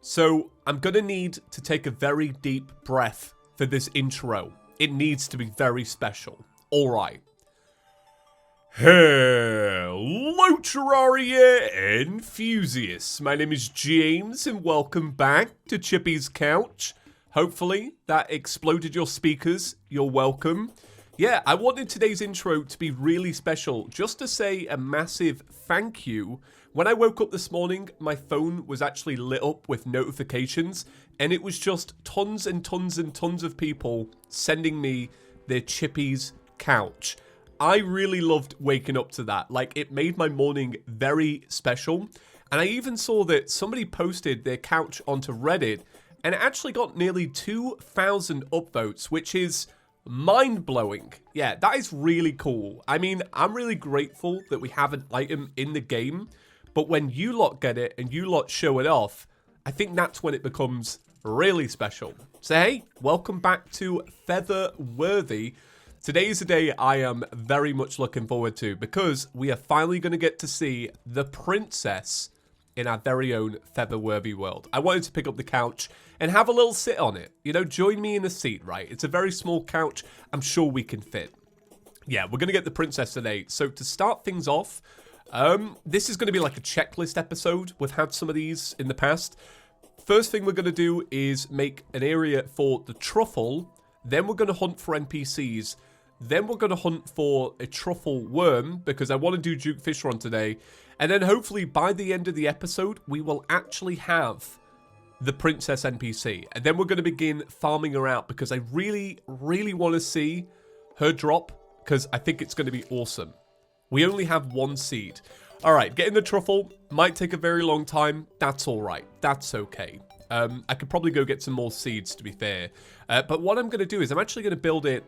So I'm going to need to take a very deep breath for this intro. It needs to be very special. All right. Hello, Terraria enthusiasts. My name is James, and welcome back to ChippysCouch. Hopefully, that exploded your speakers. You're welcome. Yeah, I wanted today's intro to be really special, just to say a massive thank you. When I woke up this morning, my phone was actually lit up with notifications, and it was just tons and tons and tons of people sending me their ChippysCouch. I really loved waking up to that. Like, it made my morning very special. And I even saw that somebody posted their couch onto Reddit, and it actually got nearly 2,000 upvotes, which is mind-blowing. Yeah, that is really cool. I mean, I'm really grateful that we have an item in the game, but when you lot get it and you lot show it off, I think that's when it becomes really special. So hey, welcome back to Featherworthy. Today is a day I am very much looking forward to because we are finally going to get to see the princess in our very own Featherworthy world. I wanted to pick up the couch and have a little sit on it. You know, join me in a seat, right? It's a very small couch. I'm sure we can fit. Yeah, we're going to get the princess today. So to start things off, this is going to be like a checklist episode. We've had some of these in the past. First thing we're going to do is make an area for the truffle. Then we're going to hunt for NPCs. Then we're going to hunt for a truffle worm because I want to do Duke Fish Run today. And then hopefully by the end of the episode, we will actually have the princess NPC. And then we're going to begin farming her out because I really, really want to see her drop because I think it's going to be awesome. We only have one seed. All right, getting the truffle might take a very long time. That's all right. That's okay. I could probably go get some more seeds, to be fair. But what I'm going to do is I'm actually going to build it.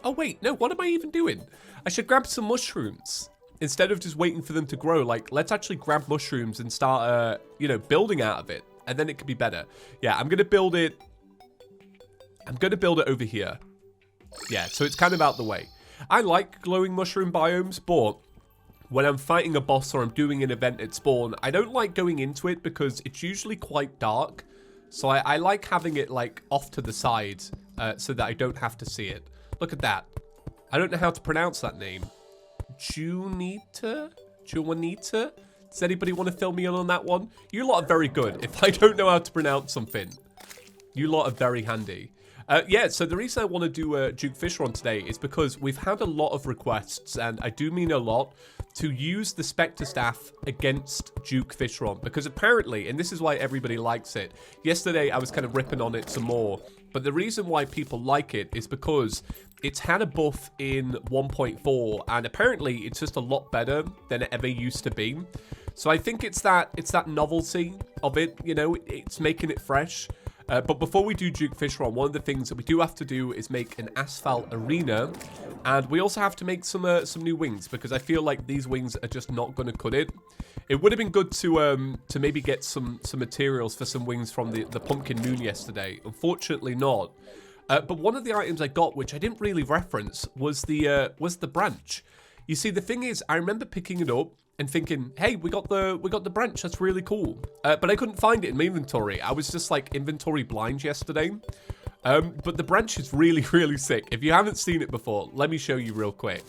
Oh, wait. No, what am I even doing? I should grab some mushrooms. Instead of just waiting for them to grow, like, let's actually grab mushrooms and start, you know, building out of it. And then it could be better. Yeah, I'm going to build it. I'm going to build it over here. Yeah, so it's kind of out the way. I like glowing mushroom biomes, but when I'm fighting a boss or I'm doing an event at spawn, I don't like going into it because it's usually quite dark. So I like having it, like, off to the side so that I don't have to see it. Look at that. I don't know how to pronounce that name. Juanita? Does anybody want to fill me in on that one? You lot are very good. If I don't know how to pronounce something, you lot are very handy. Yeah, so the reason I want to do Duke Fish Run today is because we've had a lot of requests, and I do mean a lot, to use the Spectre Staff against Duke Fish Run. Because apparently, and this is why everybody likes it, yesterday I was kind of ripping on it some more, but the reason why people like it is because it's had a buff in 1.4, and apparently it's just a lot better than it ever used to be. So I think it's that novelty of it, you know, it's making it fresh. But before we do Duke Fish Run, one of the things that we do have to do is make an asphalt arena, and we also have to make some new wings because I feel like these wings are just not going to cut it. It would have been good to maybe get some materials for some wings from the Pumpkin Moon yesterday. Unfortunately, not. But one of the items I got, which I didn't really reference, was the branch. You see, the thing is, I remember picking it up and thinking, hey, we got the branch, that's really cool. But I couldn't find it in my inventory. I was just like inventory blind yesterday. But the branch is really, really sick. If you haven't seen it before, let me show you real quick.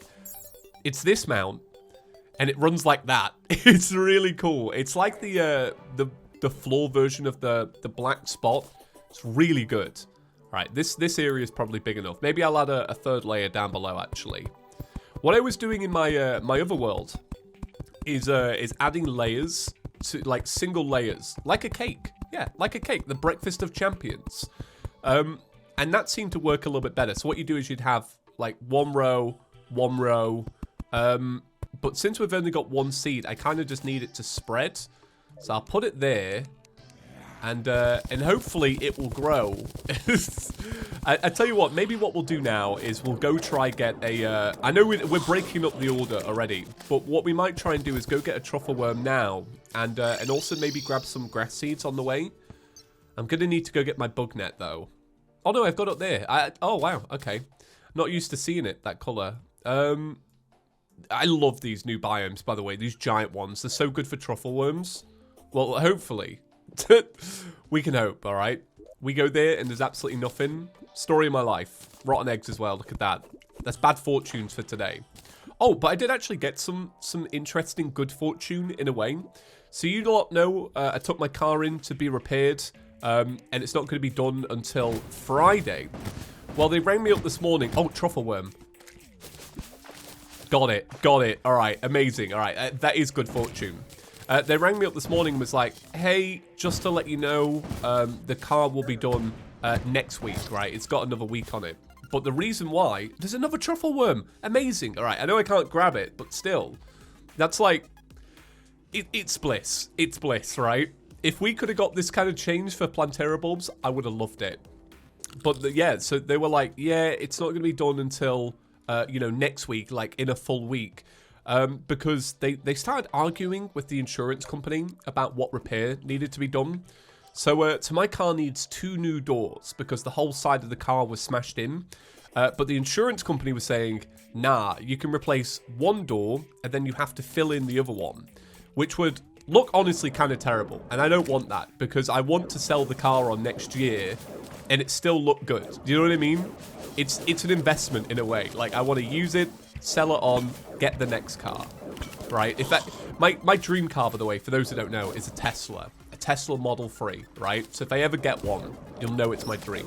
It's this mount, and it runs like that. It's really cool. It's like the floor version of the black spot. It's really good. All right, this area is probably big enough. Maybe I'll add a third layer down below, actually. What I was doing in my my other world is adding layers to, like, single layers, like a cake. Yeah, like a cake, the breakfast of champions. And that seemed to work a little bit better. So what you do is you'd have like one row. But since we've only got one seed, I kind of just need it to spread. So I'll put it there. And hopefully it will grow. I tell you what, maybe what we'll do now is we'll go try get a... I know we're breaking up the order already, but what we might try and do is go get a truffle worm now, and also maybe grab some grass seeds on the way. I'm going to need to go get my bug net, though. Oh, no, I've got it there. Oh, wow, okay. Not used to seeing it, that colour. I love these new biomes, by the way, these giant ones. They're so good for truffle worms. Well, hopefully. We can hope, all right? We go there and there's absolutely nothing. Story of my life. Rotten eggs as well. Look at that. That's bad fortunes for today. Oh, but I did actually get some interesting good fortune in a way. So you lot know I took my car in to be repaired, and it's not going to be done until Friday. Well, they rang me up this morning. Oh, truffle worm. Got it. Got it. All right. Amazing. All right. That is good fortune. They rang me up this morning and was like, hey, just to let you know, the car will be done next week, right? It's got another week on it. But the reason why, there's another truffle worm. Amazing. All right. I know I can't grab it, but still. That's like, it's bliss. It's bliss, right? If we could have got this kind of change for Plantera bulbs, I would have loved it. But yeah, so they were like, yeah, it's not going to be done until, you know, next week, like in a full week. Because they started arguing with the insurance company about what repair needed to be done. So my car needs 2 new doors because the whole side of the car was smashed in. But the insurance company was saying, nah, you can replace 1 door and then you have to fill in the other one, which would look honestly kind of terrible. And I don't want that because I want to sell the car on next year and it still look good. Do you know what I mean? It's an investment in a way. Like I want to use it, sell it on, get the next car, right? If that, my dream car, by the way, for those who don't know, is a Tesla Model 3, right? So if I ever get one, you'll know it's my dream.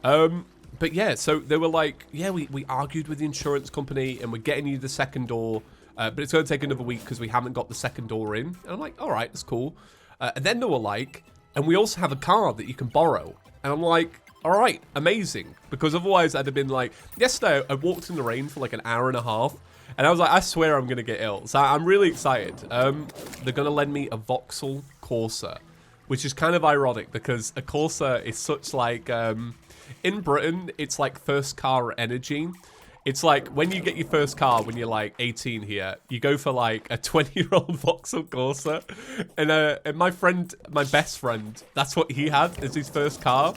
But yeah, so they were like, yeah, we argued with the insurance company and we're getting you the second door, but it's going to take another week because we haven't got the second door in. And I'm like, all right, that's cool. And then they were like, and we also have a car that you can borrow. And I'm like, all right, amazing. Because otherwise I'd have been like, yesterday I walked in the rain for like an hour and a half. And I was like, I swear I'm going to get ill. So I'm really excited. They're going to lend me a Vauxhall Corsa, which is kind of ironic because a Corsa is such like, in Britain, it's like first car energy. It's like when you get your first car when you're like 18 here, you go for like a 20-year-old Vauxhall Corsa. And my best friend, that's what he had as his first car.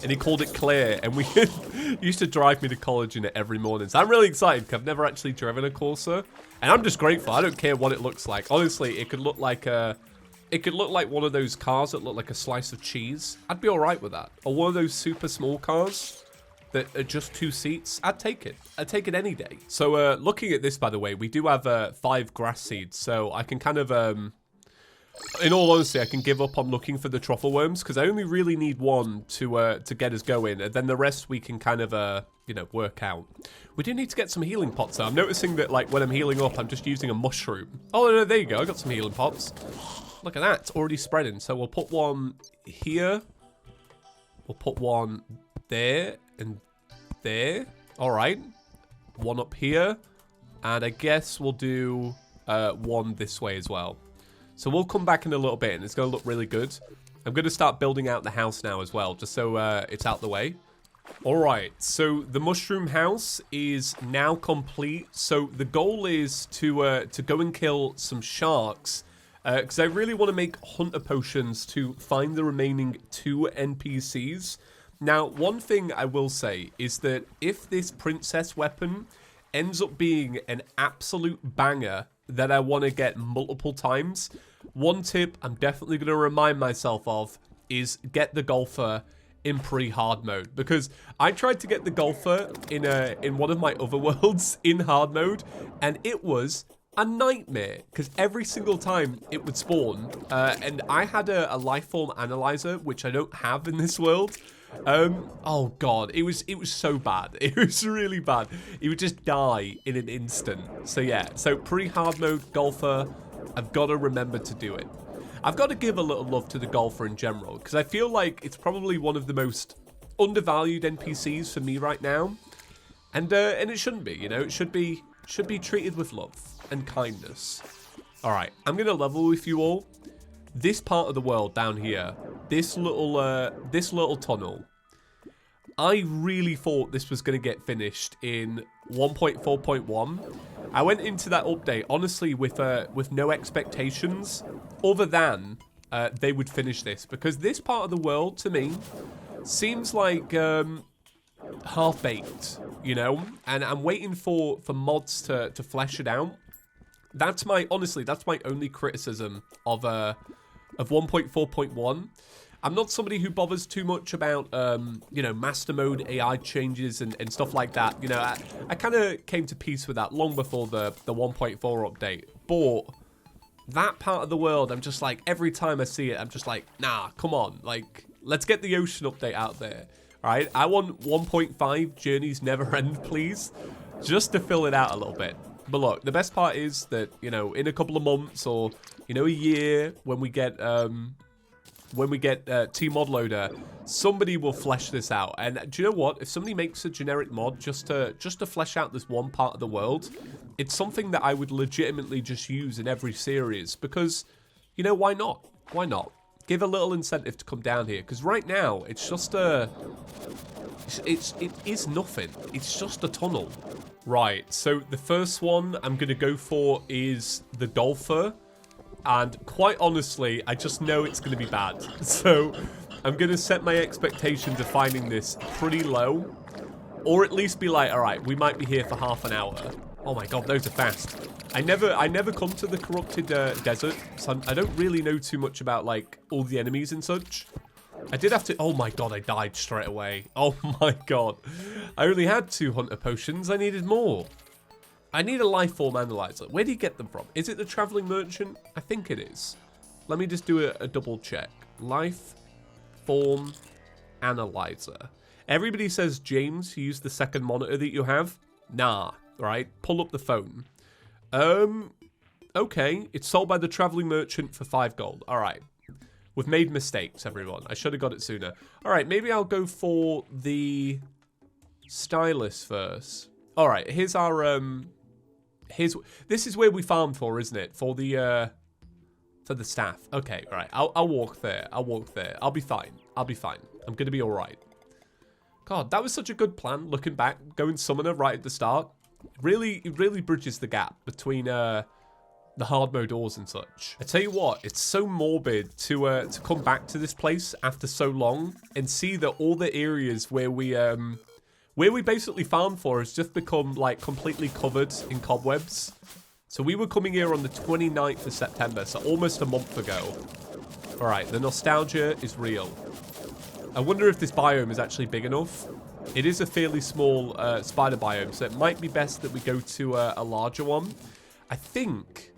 And he called it Claire. And we used to drive me to college in it every morning. So I'm really excited because I've never actually driven a Corsa. And I'm just grateful. I don't care what it looks like. Honestly, it could look like one of those cars that look like a slice of cheese. I'd be all right with that. Or one of those super small cars that are just 2 seats. I'd take it. I'd take it any day. So looking at this, by the way, we do have 5 grass seeds. So I can kind of, in all honesty, I can give up on looking for the truffle worms because I only really need 1 to get us going. And then the rest we can kind of, you know, work out. We do need to get some healing pots though. I'm noticing that like when I'm healing up, I'm just using a mushroom. Oh, no, there you go. I got some healing pots. Look at that. It's already spreading. So we'll put 1 here. We'll put 1 there and there. All right. 1 up here. And I guess we'll do 1 this way as well. So we'll come back in a little bit and it's going to look really good. I'm going to start building out the house now as well, just so it's out the way. All right, so the mushroom house is now complete. So the goal is to go and kill some sharks because I really want to make hunter potions to find the remaining 2 NPCs. Now, one thing I will say is that if this princess weapon ends up being an absolute banger that I want to get multiple times, one tip I'm definitely going to remind myself of is get the golfer in pre-hard mode, because I tried to get the golfer in one of my other worlds in hard mode and it was a nightmare because every single time it would spawn and I had a lifeform analyzer which I don't have in this world. Oh god, it was so bad. It was really bad. It would just die in an instant. So yeah, so pre-hard mode golfer, I've got to remember to do it. I've got to give a little love to the golfer in general because I feel like it's probably one of the most undervalued NPCs for me right now, and it shouldn't be. You know, it should be treated with love and kindness. All right, I'm gonna level with you all. This part of the world down here, this little tunnel, I really thought this was going to get finished in 1.4.1. I went into that update, honestly, with no expectations other than they would finish this. Because this part of the world, to me, seems like half-baked, you know? And I'm waiting for mods to flesh it out. Honestly, that's my only criticism of of 1.4.1. I'm not somebody who bothers too much about, you know, master mode AI changes and stuff like that. You know, I kind of came to peace with that long before the 1.4 update. But that part of the world, I'm just like, every time I see it, I'm just like, nah, come on. Like, let's get the ocean update out there. All right, I want 1.5 Journeys Never End, please, just to fill it out a little bit. But look, the best part is that, you know, in a couple of months or, you know, a year, when we get T-Mod Loader, somebody will flesh this out. And do you know what? If somebody makes a generic mod just to flesh out this one part of the world, it's something that I would legitimately just use in every series. Because, you know, why not? Why not? Give a little incentive to come down here. Because right now, it's just it is nothing. It's just a tunnel. Right, so the first one I'm going to go for is the Golfer. And quite honestly, I just know it's going to be bad. So I'm going to set my expectation to finding this pretty low. Or at least be like, all right, we might be here for half an hour. Oh my god, those are fast. I never come to the corrupted desert, so I don't really know too much about, like, all the enemies and such. I did have to... Oh my god, I died straight away. Oh my god. I only had 2 hunter potions. I needed more. I need a life form analyzer. Where do you get them from? Is it the traveling merchant? I think it is. Let me just do a double check. Life form analyzer. Everybody says, James, use the second monitor that you have. Nah, right? Pull up the phone. Okay. It's sold by the traveling merchant for 5 gold. All right. We've made mistakes, everyone. I should have got it sooner. All right, maybe I'll go for the stylus first. All right, here's our this is where we farm for, isn't it? For the staff. Okay, all right. I'll walk there. I'll walk there. I'll be fine. I'll be fine. I'm gonna be all right. God, that was such a good plan. Looking back, going summoner right at the start, it really bridges the gap between the hard mode ores and such. I tell you what, it's so morbid to come back to this place after so long and see that all the areas where we basically farmed for has just become like completely covered in cobwebs. So we were coming here on the 29th of September, so almost a month ago. All right, the nostalgia is real. I wonder if this biome is actually big enough. It is a fairly small spider biome, so it might be best that we go to a larger one. I think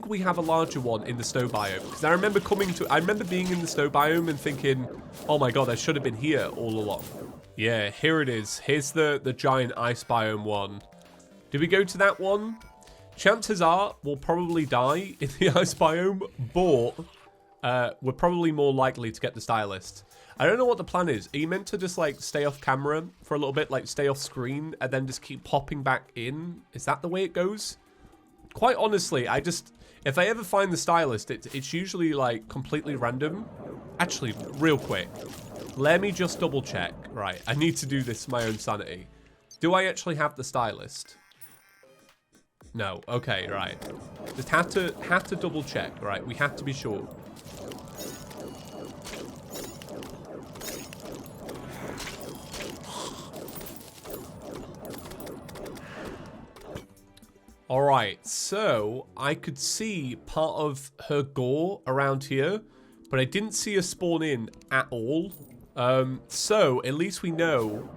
we have a larger one in the snow biome, because I remember being in the snow biome and thinking, oh my god, I should have been here all along. Yeah, here it is. Here's the giant ice biome one. Did we go to that one? Chances are we'll probably die in the ice biome, but we're probably more likely to get the stylist. I don't know what the plan is. Are you meant to just like stay off camera for a little bit, like stay off screen, and then just keep popping back in? Is that the way it goes? Quite honestly, if I ever find the stylist, it's usually like completely random. Actually, real quick, let me just double check. Right, I need to do this for my own sanity. Do I actually have the stylist? No. Okay, right. Just have to double check. Right, we have to be sure. Alright, so I could see part of her gore around here, but I didn't see her spawn in at all. So at least we know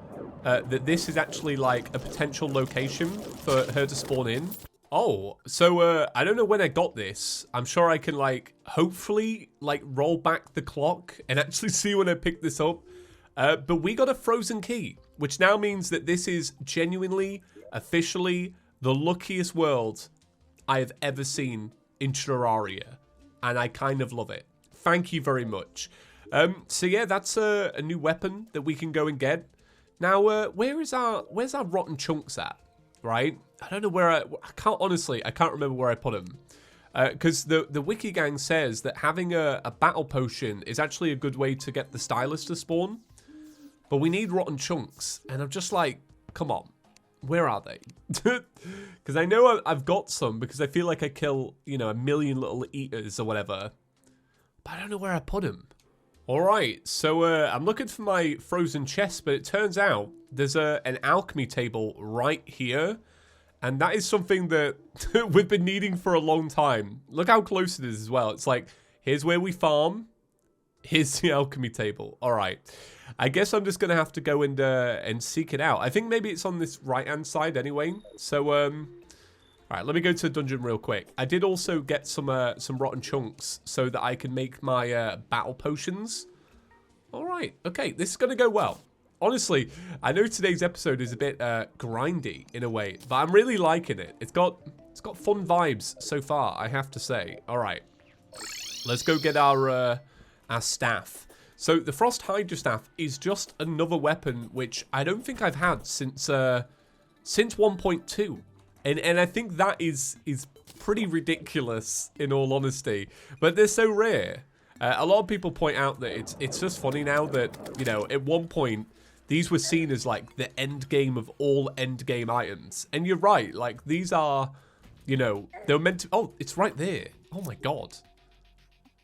that this is actually like a potential location for her to spawn in. Oh, so I don't know when I got this. I'm sure I can like hopefully like roll back the clock and actually see when I picked this up. But we got a frozen key, which now means that this is genuinely, officially, the luckiest world I have ever seen in Terraria, and I kind of love it. Thank you very much. So yeah, that's a new weapon that we can go and get. Now, where's our rotten chunks at? Right? I don't know where I can't remember where I put them. Because the wiki gang says that having a battle potion is actually a good way to get the stylist to spawn. But we need rotten chunks, and I'm just like, come on. Where are they? Because I know I've got some because I feel like I kill, you know, a million little eaters or whatever. But I don't know where I put them. Alright, so I'm looking for my frozen chest, but it turns out there's an alchemy table right here. And that is something that we've been needing for a long time. Look how close it is as well. It's like, Here's where we farm. Here's the alchemy table. All right. I guess I'm just going to have to go and seek it out. I think maybe it's on this right-hand side anyway. So, all right, let me go to the dungeon real quick. I did also get some rotten chunks so that I can make my battle potions. All right. Okay, this is going to go well. Honestly, I know today's episode is a bit grindy in a way, but I'm really liking it. It's got fun vibes so far, I have to say. All right. Let's go get our staff. So the Frost Hydra Staff is just another weapon which I don't think I've had since 1.2. And I think that is pretty ridiculous in all honesty. But they're so rare. A lot of people point out that it's just funny now that, you know, at one point these were seen as like the end game of all end game items. And you're right, like these are, you know, they were meant to, oh, it's right there. Oh my god.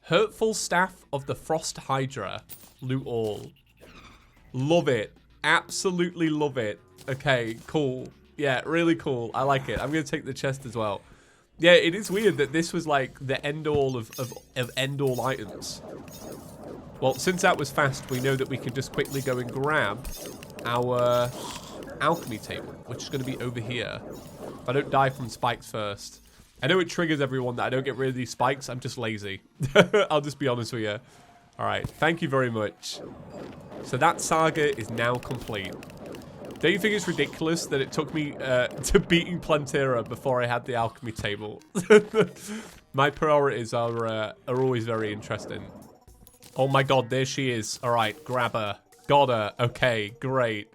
Hurtful Staff of the Frost Hydra. Loot all. Love it. Absolutely love it. Okay, cool. Yeah, really cool. I like it. I'm going to take the chest as well. Yeah, it is weird that this was like the end all of end all items. Well, since that was fast, we know that we can just quickly go and grab our alchemy table, which is going to be over here. If I don't die from spikes first. I know it triggers everyone that I don't get rid of these spikes. I'm just lazy. I'll just be honest with you. All right. Thank you very much. So that saga is now complete. Don't you think it's ridiculous that it took me to beating Plantera before I had the alchemy table? My priorities are always very interesting. Oh my god, there she is. All right, grab her. Got her. Okay, great.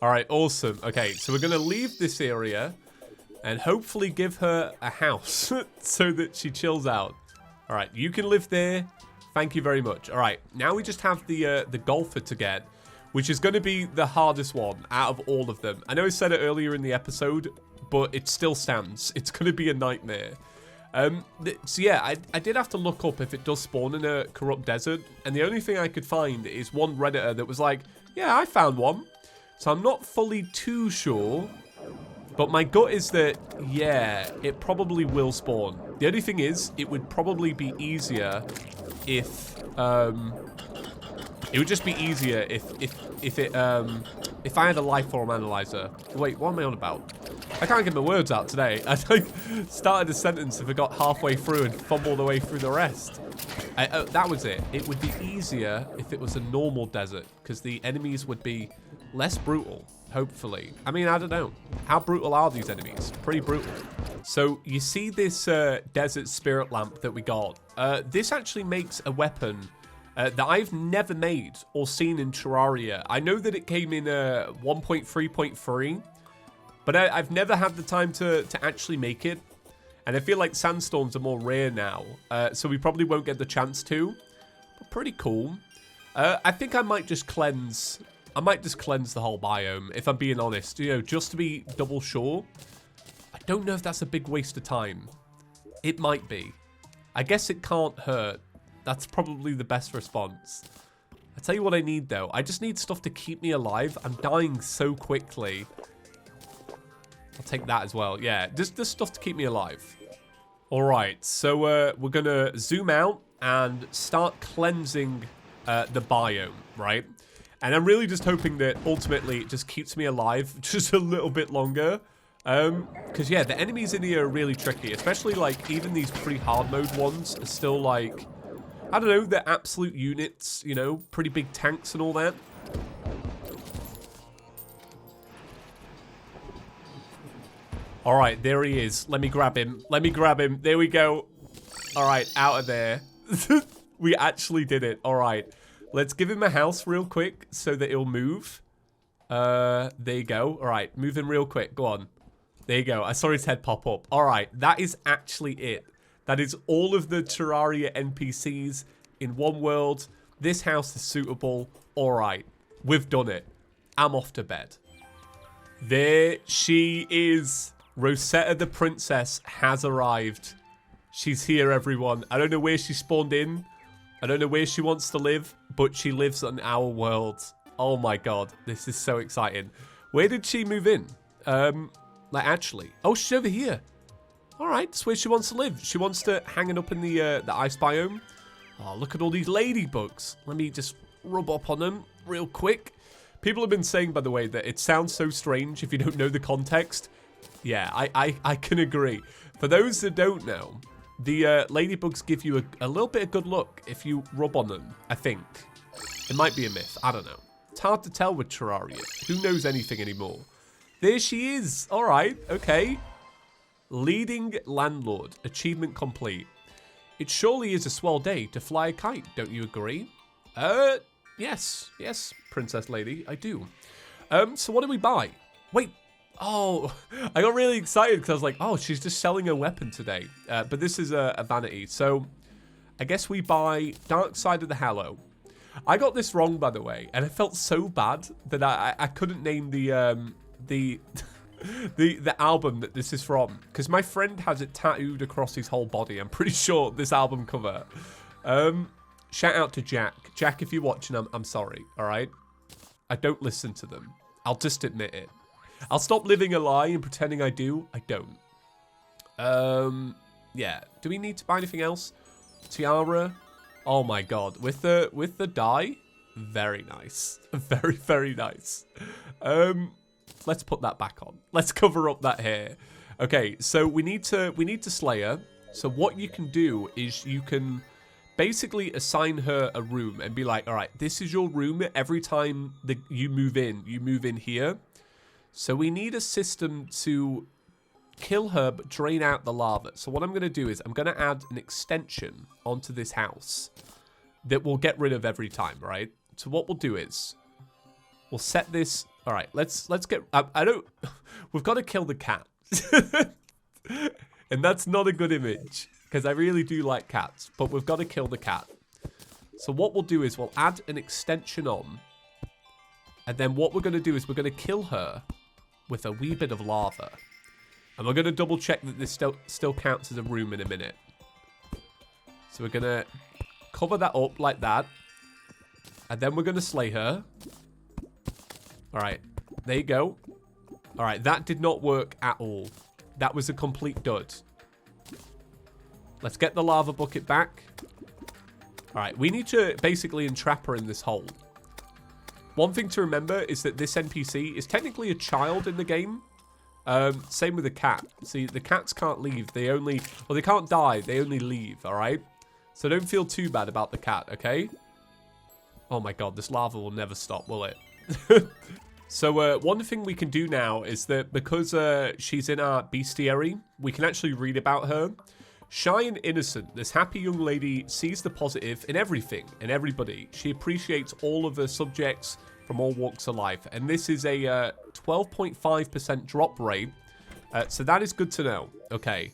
All right, awesome. Okay, so we're going to leave this area and hopefully give her a house so that she chills out. All right, you can live there. Thank you very much. All right, now we just have the golfer to get, which is going to be the hardest one out of all of them. I know I said it earlier in the episode, but it still stands. It's going to be a nightmare. So yeah, I did have to look up if it does spawn in a corrupt desert, and the only thing I could find is one Redditor that was like, yeah, I found one. So I'm not fully too sure. But my gut is that, yeah, it probably will spawn. The only thing is, it would probably be easier if, it would just be easier if I had a life form analyzer. Wait, what am I on about? I can't get my words out today. I like started a sentence and forgot halfway through and fumbled the way through the rest. That was it. It would be easier if it was a normal desert, because the enemies would be less brutal. Hopefully. I mean, I don't know. How brutal are these enemies? Pretty brutal. So you see this desert spirit lamp that we got. This actually makes a weapon that I've never made or seen in Terraria. I know that it came in 1.3.3, but I've never had the time to actually make it. And I feel like sandstorms are more rare now, so we probably won't get the chance to. But pretty cool. I think I might just cleanse... I might just cleanse the whole biome, if I'm being honest, you know, just to be double sure. I don't know if that's a big waste of time. It might be. I guess it can't hurt. That's probably the best response. I tell you what I need, though. I just need stuff to keep me alive. I'm dying so quickly. I'll take that as well. Yeah, just stuff to keep me alive. All right, so we're going to zoom out and start cleansing the biome, right? And I'm really just hoping that ultimately it just keeps me alive just a little bit longer. Because, yeah, the enemies in here are really tricky. Especially, like, even these pretty hard mode ones are still, like, I don't know, they're absolute units, you know, pretty big tanks and all that. All right, there he is. Let me grab him. Let me grab him. There we go. All right, out of there. We actually did it. All right. Let's give him a house real quick so that he'll move. There you go. All right, move him real quick. Go on. There you go. I saw his head pop up. All right, that is actually it. That is all of the Terraria NPCs in one world. This house is suitable. All right, we've done it. I'm off to bed. There she is. Rosetta the princess has arrived. She's here, everyone. I don't know where she spawned in. I don't know where she wants to live, but she lives on our world. Oh my god, this is so exciting. Where did she move in? Like actually, oh, she's over here. All right, that's where she wants to live. She wants to hang it up in the ice biome. Oh, look at all these ladybugs. Let me just rub up on them real quick. People have been saying, by the way, that it sounds so strange if you don't know the context. Yeah, I can agree. For those that don't know, the ladybugs give you a little bit of good luck if you rub on them, I think. It might be a myth. I don't know. It's hard to tell with Terraria. Who knows anything anymore? There she is. All right. Okay. Leading landlord. Achievement complete. It surely is a swell day to fly a kite. Don't you agree? Yes. Yes, princess lady. I do. So what do we buy? Wait. Oh, I got really excited because I was like, oh, she's just selling a weapon today. But this is a vanity. So I guess we buy Dark Side of the Hallow. I got this wrong, by the way, and I felt so bad that I couldn't name the album that this is from, because my friend has it tattooed across his whole body. I'm pretty sure this album cover. Shout out to Jack. Jack, if you're watching, I'm sorry. All right, I don't listen to them. I'll just admit it. I'll stop living a lie and pretending I do. I don't. Yeah. Do we need to buy anything else? Tiara. Oh my god. With the dye. Very nice. Very, very nice. Let's put that back on. Let's cover up that hair. Okay, so we need to slay her. So what you can do is you can basically assign her a room and be like, all right, this is your room. Every time you move in here. So we need a system to kill her but drain out the lava. So what I'm going to do is I'm going to add an extension onto this house that we'll get rid of every time, right? So what we'll do is we'll set this. All right, let's get. We've got to kill the cat, and that's not a good image because I really do like cats, but we've got to kill the cat. So what we'll do is we'll add an extension on, and then what we're going to do is we're going to kill her with a wee bit of lava. And we're going to double check that this still counts as a room in a minute. So we're going to cover that up like that. And then we're going to slay her. All right. There you go. All right. That did not work at all. That was a complete dud. Let's get the lava bucket back. All right. We need to basically entrap her in this hole. One thing to remember is that this NPC is technically a child in the game. Same with the cat. See, the cats can't leave. They can't die. They only leave, all right? So don't feel too bad about the cat, okay? Oh my god, this lava will never stop, will it? So one thing we can do now is that because she's in our bestiary, we can actually read about her. Shy and innocent, this happy young lady sees the positive in everything and everybody. She appreciates all of her subjects from all walks of life. And this is a 12.5% drop rate. So that is good to know. Okay.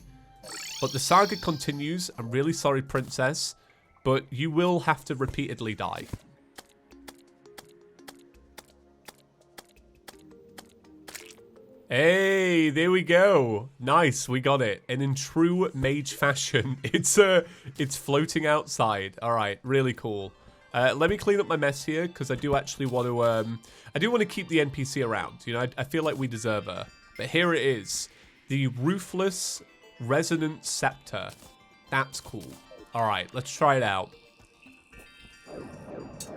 But the saga continues. I'm really sorry, princess. But you will have to repeatedly die. Hey, there we go. Nice, we got it. And in true mage fashion, it's floating outside. All right, really cool. Let me clean up my mess here because I do actually want to keep the NPC around. You know, I feel like we deserve her. But here it is, the Ruthless Resonant Scepter. That's cool. All right, let's try it out.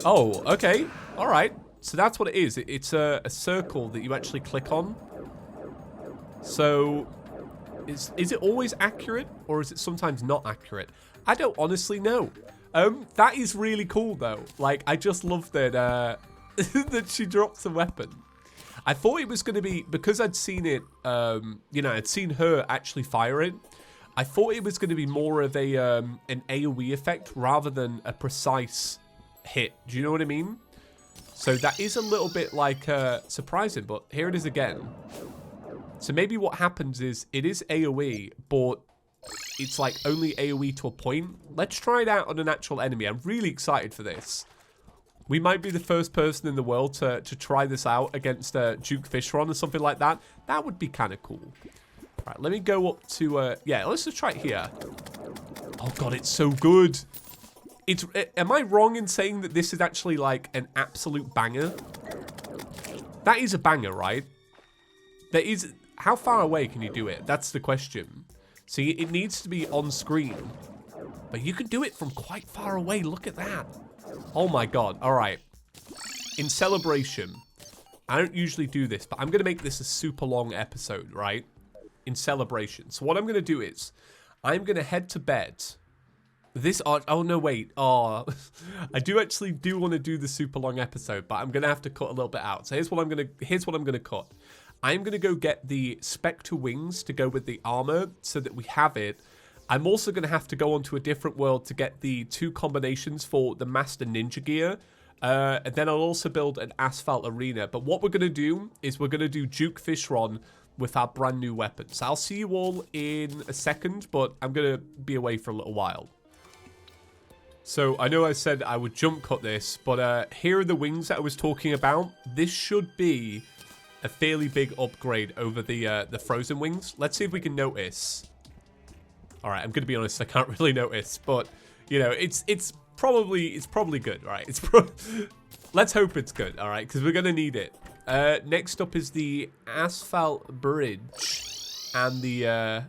Oh, okay. All right. So that's what it is. It's a circle that you actually click on. So, is it always accurate, or is it sometimes not accurate? I don't honestly know. That is really cool, though. Like, I just love that, that she drops a weapon. I thought it was going to be, because I'd seen it, you know, I'd seen her actually fire it. I thought it was going to be more of a, an AoE effect rather than a precise hit. Do you know what I mean? So that is a little bit, like, surprising, but here it is again. So maybe what happens is it is AoE, but it's like only AoE to a point. Let's try it out on an actual enemy. I'm really excited for this. We might be the first person in the world to try this out against Duke Fishron or something like that. That would be kind of cool. All right, let me go up to, yeah, let's just try it here. Oh god, it's so good. Am I wrong in saying that this is actually like an absolute banger? That is a banger, right? There is... How far away can you do it? That's the question. See, it needs to be on screen. But you can do it from quite far away. Look at that. Oh my god. All right. In celebration, I don't usually do this, but I'm going to make this a super long episode, right? In celebration. So what I'm going to do is, I'm going to head to bed. This, oh no, wait. Oh, I actually want to do the super long episode, but I'm going to have to cut a little bit out. So here's what I'm going to cut. I'm going to go get the Spectre wings to go with the armor so that we have it. I'm also going to have to go onto a different world to get the 2 combinations for the Master Ninja gear. And then I'll also build an asphalt arena. But what we're going to do is we're going to do Duke Fishron with our brand new weapons. I'll see you all in a second, but I'm going to be away for a little while. So I know I said I would jump cut this, but here are the wings that I was talking about. This should be a fairly big upgrade over the frozen wings. Let's see if we can notice. All right, I'm going to be honest, I can't really notice, but you know, it's probably good, right? Let's hope it's good, all right, because we're going to need it. Next up is the asphalt bridge, and then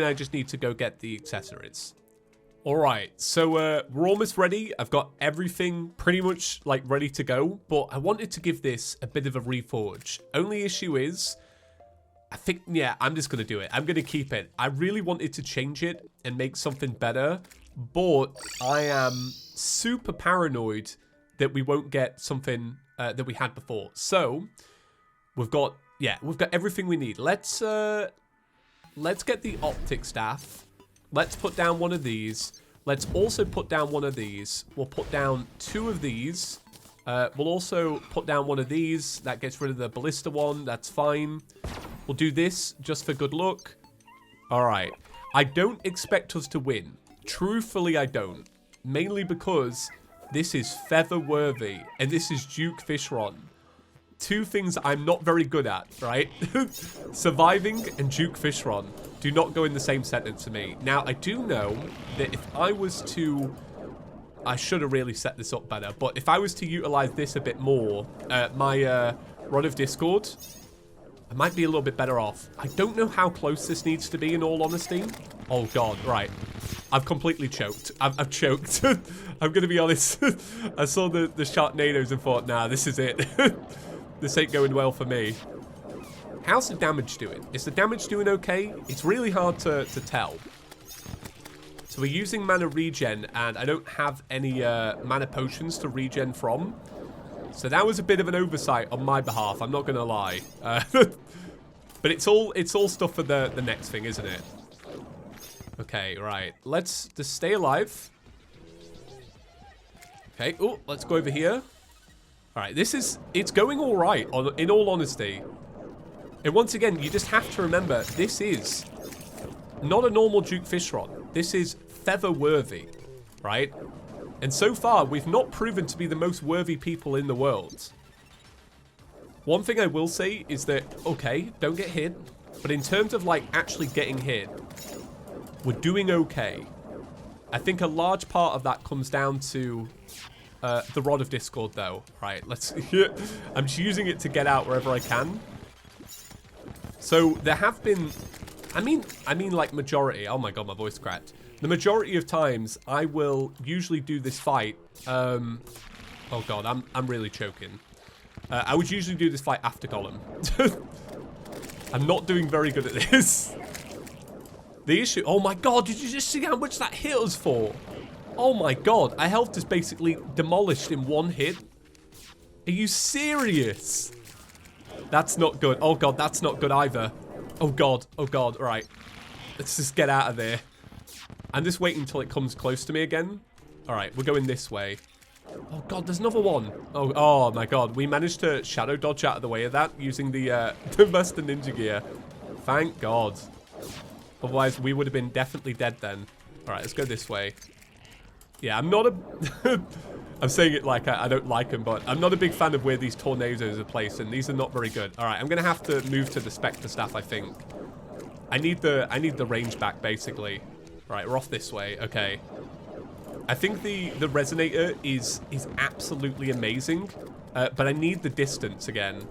I just need to go get the accessories. All right, so we're almost ready. I've got everything pretty much like ready to go, but I wanted to give this a bit of a reforge. Only issue is, I think, yeah, I'm just going to do it. I'm going to keep it. I really wanted to change it and make something better, but I am super paranoid that we won't get something that we had before. So we've got everything we need. Let's get the optic staff. Let's put down one of these. Let's also put down one of these. We'll put down 2 of these. We'll also put down one of these. That gets rid of the ballista one. That's fine. We'll do this just for good luck. All right. I don't expect us to win. Truthfully, I don't. Mainly because this is feather worthy and this is Duke Fishron. 2 things I'm not very good at, right? Surviving and Duke Fishron do not go in the same sentence to me. Now, I do know that if I was to... I should have really set this up better, but if I was to utilize this a bit more, my Rod of Discord, I might be a little bit better off. I don't know how close this needs to be, in all honesty. Oh, God, right. I've completely choked. I've choked. I'm going to be honest. I saw the Sharknadoes and thought, nah, this is it. This ain't going well for me. How's the damage doing? Is the damage doing okay? It's really hard to tell. So we're using mana regen, and I don't have any mana potions to regen from. So that was a bit of an oversight on my behalf, I'm not going to lie. But it's all stuff for the next thing, isn't it? Okay, right. Let's just stay alive. Okay, oh, let's go over here. All right, it's going all right, in all honesty. And once again, you just have to remember, this is not a normal Duke Fishron. This is feather worthy, right? And so far, we've not proven to be the most worthy people in the world. One thing I will say is that, okay, don't get hit. But in terms of, like, actually getting hit, we're doing okay. I think a large part of that comes down to... the Rod of Discord, though. Right, let's... I'm just using it to get out wherever I can. So, there have been... I mean, like, majority... Oh, my God, my voice cracked. The majority of times, I will usually do this fight... oh, God, I'm really choking. I would usually do this fight after Golem. I'm not doing very good at this. The issue... Oh, my God, did you just see how much that hit us for? Oh my God, our health is basically demolished in one hit. Are you serious? That's not good. Oh God, that's not good either. Oh God, right. Let's just get out of there. I'm just waiting until it comes close to me again. All right, we're going this way. Oh God, there's another one. Oh my God, we managed to shadow dodge out of the way of that using the Master Ninja gear. Thank God. Otherwise, we would have been definitely dead then. All right, let's go this way. Yeah, I'm not a... I'm saying it like I don't like them, but I'm not a big fan of where these tornadoes are placed, and these are not very good. All right, I'm going to have to move to the Spectre staff, I think. I need the range back, basically. All right, we're off this way. Okay. I think the resonator is absolutely amazing, but I need the distance again.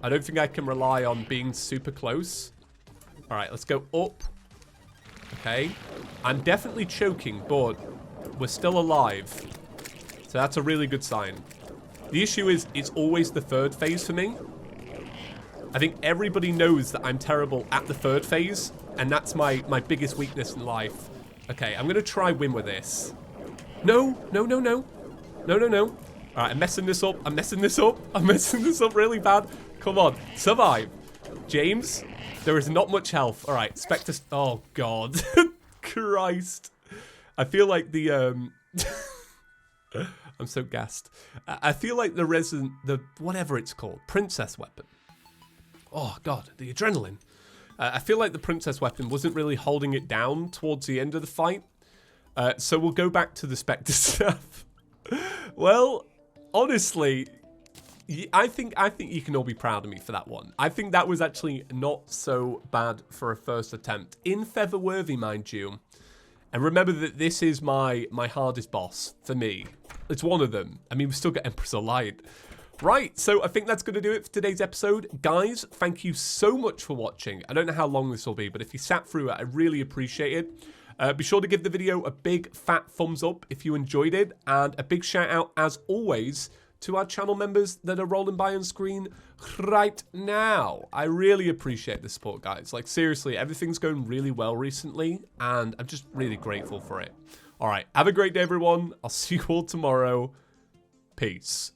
I don't think I can rely on being super close. All right, let's go up. Okay. I'm definitely choking, but we're still alive. So that's a really good sign. The issue is, it's always the third phase for me. I think everybody knows that I'm terrible at the third phase, and that's my biggest weakness in life. Okay, I'm going to try win with this. No, no, no, no. No, no, no. All right, I'm messing this up. I'm messing this up. I'm messing this up really bad. Come on, survive. James, there is not much health. All right, Spectre. Oh, God. Christ. I feel like the... I'm so gassed. I feel like the whatever it's called, princess weapon. Oh, God, the adrenaline. I feel like the princess weapon wasn't really holding it down towards the end of the fight. So we'll go back to the Spectre stuff. Well, honestly, I think you can all be proud of me for that one. I think that was actually not so bad for a first attempt. In Featherworthy, mind you. And remember that this is my hardest boss for me. It's one of them. I mean, we still got Empress of Light. Right, so I think that's going to do it for today's episode. Guys, thank you so much for watching. I don't know how long this will be, but if you sat through it, I really appreciate it. Be sure to give the video a big fat thumbs up if you enjoyed it. And a big shout out, as always, to our channel members that are rolling by on screen right now. I really appreciate the support, guys. Like, seriously, everything's going really well recently, and I'm just really grateful for it. All right, have a great day, everyone. I'll see you all tomorrow. Peace.